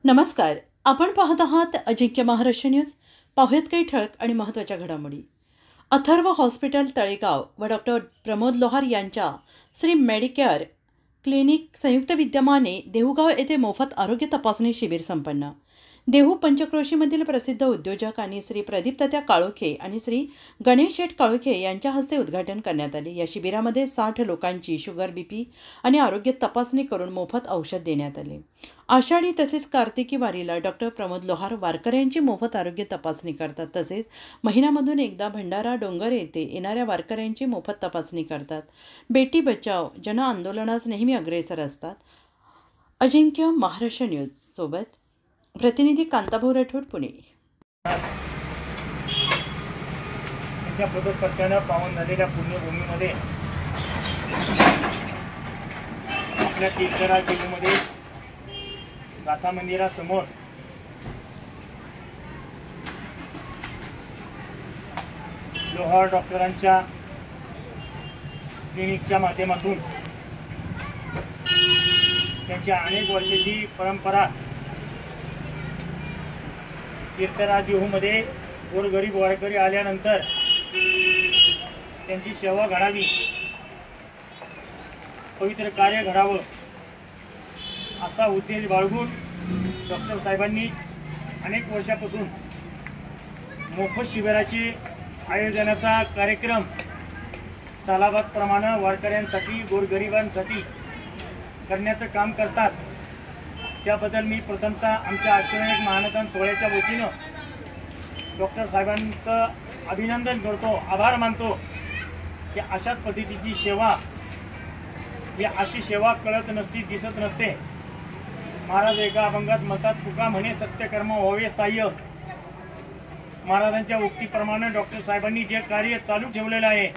नमस्कार. आपण पाहत आहात अजिंक्य महाराष्ट्र न्यूज. पाहूयात काही ठळक आणि महत्त्वाच्या घडामोडी. अथर्व हॉस्पिटल तळेगाव व डॉक्टर प्रमोद लोहार यांच्या श्री मेडिकेअर क्लिनिक संयुक्त विद्यमाने देहूगाव येथे मोफत आरोग्य तपासणी शिबिर संपन्न. देहू पंचक्रोशीमधील प्रसिद्ध उद्योजक आणि श्री प्रदीप तात्या काळोखे आणि श्री गणेश शेठ काळोखे यांच्या हस्ते उद्घाटन करण्यात आले. या शिबिरामध्ये 60 लोकांची शुगर बीपी आणि आरोग्य तपासणी करून मोफत औषध देण्यात आले. आषाढी तसेच कार्तिकी वारीला डॉक्टर प्रमोद लोहार वारकऱ्यांची मोफत आरोग्य तपासणी करतात. तसेच महिन्यामधून एकदा भंडारा डोंगर येथे येणाऱ्या वारकऱ्यांची मोफत तपासणी करतात. बेटी बचाव जन आंदोलनास नेहमी अग्रेसर असतात. अजिंक्य महाराष्ट्र न्यूज सोबत प्रतिनिधी कांताभाऊ राठोड, पुणे. त्यांच्या पदस्पर्शानं पावन झालेल्या पुण्यभूमीमध्ये आपल्या तीर्थराज देहूमध्ये गाथा मंदिरासमोर लोहार डॉक्टरांच्या क्लिनिकच्या माध्यमातून त्यांच्या अनेक वर्षाची परंपरा तीर्थराज देहूमध्ये गोरगरीब वारकरी आल्यानंतर त्यांची सेवा घडावी, पवित्र कार्य घडावं असा उद्देश बाळगून डॉक्टर साहेबांनी अनेक वर्षापासून मोफत शिबिराचे आयोजनाचा कार्यक्रम सालाबादप्रमाणे वारकऱ्यांसाठी गोरगरिबांसाठी करण्याचं काम करतात. त्याबद्दल मी प्रथमतः आमच्या अष्टविनायक महानतन सोहळ्याच्या वतीनं डॉक्टर साहेबांचं अभिनंदन करतो, आभार मानतो की अशाच पद्धतीची सेवा ही अशी सेवा कळत नसती, दिसत नसते. महाराज एका अभंगात म्हणतात, तुका म्हणे सत्यकर्म व्हावे साह्य. महाराजांच्या उक्तीप्रमाणे डॉक्टर साहेबांनी जे कार्य चालू ठेवलेलं आहे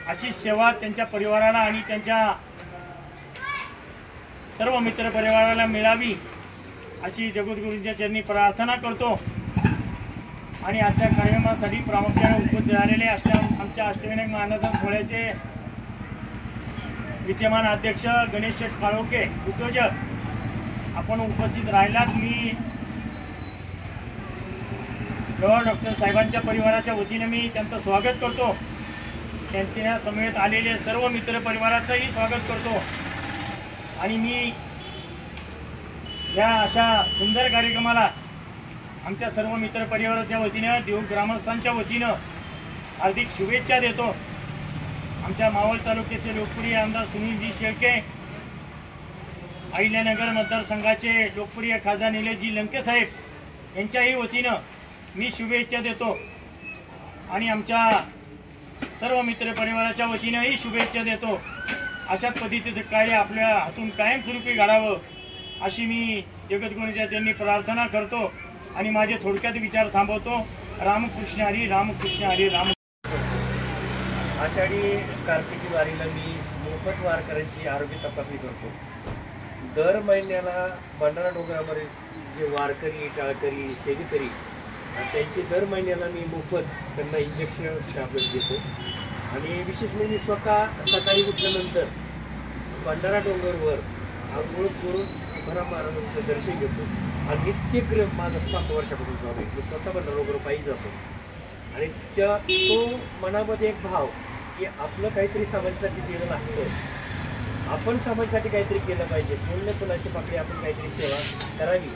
अशी सेवा त्यांच्या परिवाराला आणि त्यांच्या सर्व मित्र परिवाराला मिळावी अशी जगद्गुरूंच्या चरणी प्रार्थना करतो. आणि आजच्या कार्यक्रमासाठी प्रामुख्याने उपस्थित झालेले आमच्या अष्टविनायक महानतन सोहळ्याचे विद्यमान अध्यक्ष गणेश शेठ काळोखे उद्योजक आपण उपस्थित राहिलात. मी लोहार डॉक्टर साहेबांच्या परिवाराच्या वतीने मी त्यांचं स्वागत करतो. त्यांच्या समेत आलेले सर्व मित्र परिवाराचंही स्वागत करतो. आणि मी या अशा सुंदर कार्यक्रमाला आमच्या सर्व मित्र परिवाराच्या वतीनं देहू ग्रामस्थांच्या वतीनं हार्दिक शुभेच्छा देतो. आमच्या मावळ तालुक्याचे लोकप्रिय आमदार सुनीलजी शेळके, अहिल्यानगर मतदारसंघाचे लोकप्रिय खासदार निलेशजी लंके साहेब यांच्याही वतीनं मी शुभेच्छा देतो. आणि आमच्या सर्व मित्र परिवाराच्या वतीनंही शुभेच्छा देतो. अशाच पद्धतीचं कार्य आपल्या हातून कायमस्वरूपी घडावं अशी मी जगद्गुरूंच्या चरणी प्रार्थना करतो आणि माझे थोडक्यात विचार थांबवतो. रामकृष्ण हरी, रामकृष्ण हरी, राम. आषाढी कार्तिकी वारीला मी मोफत वारकऱ्यांची आरोग्य तपासणी करतो. दर महिन्याला भंडारा डोंगरावर जे वारकरी, टाळकरी, सेवेकरी त्यांची दर महिन्याला मी मोफत त्यांना इंजेक्शन्स टॅब्लेट देतो. आणि विशेष म्हणजे मी स्वतः सकाळी उठल्यानंतर भंडारा डोंगरवर आंघोळ करून तुकाराम महाराजांचं दर्शन घेतो. हा नित्यक्रम माझा 7 वर्षापासून चालू आहे. मी स्वतः भंडारा डोंगर पायी जातो. आणि तो मनामध्ये एक भाव की आपलं काहीतरी समाजासाठी केलं लागतं, आपण समाजासाठी काहीतरी केलं पाहिजे, पुण्य फुलाची पाकळी आपण काहीतरी सेवा करावी.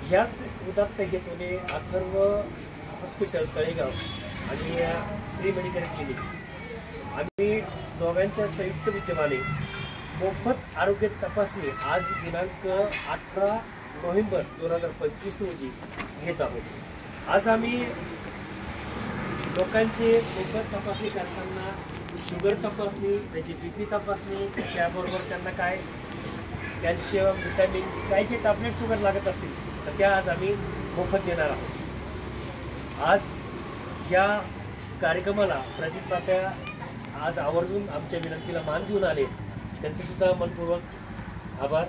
ह्याच उदात्त हेतूने अथर्व हॉस्पिटल तळेगाव आणि श्री मेडिकल क्लिनिक आम्ही दोघांच्या संयुक्त विद्यमाने मोफत आरोग्य तपासणी आज दिनांक 18 नोव्हेंबर 2025 रोजी घेत आहोत. आज आम्ही लोकांची मोफत तपासणी करताना शुगर तपासणी, त्याची बीपी तपासणी, त्याबरोबर त्यांना काय कॅल्शियम, व्हिटॅमिन, काय जे टॅब्लेट्स वगैरे लागत असतील तर त्या आज आम्ही मोफत देणार आहोत. आज या कार्यक्रमाला प्रदीप तात्या आज आवर्जून आमच्या विनंतीला मान देऊन आले, त्यांचेसुद्धा मनपूर्वक आभार.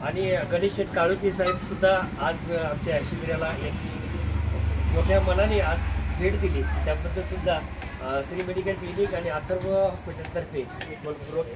आणि गणेश शेठ काळोखे साहेबसुद्धा आज आमच्या शिबिराला एक मोठ्या मनाने आज भेट दिली, त्याबद्दलसुद्धा श्री मेडिकल क्लिनिक आणि अथर्व हॉस्पिटलतर्फे मनपूर्वक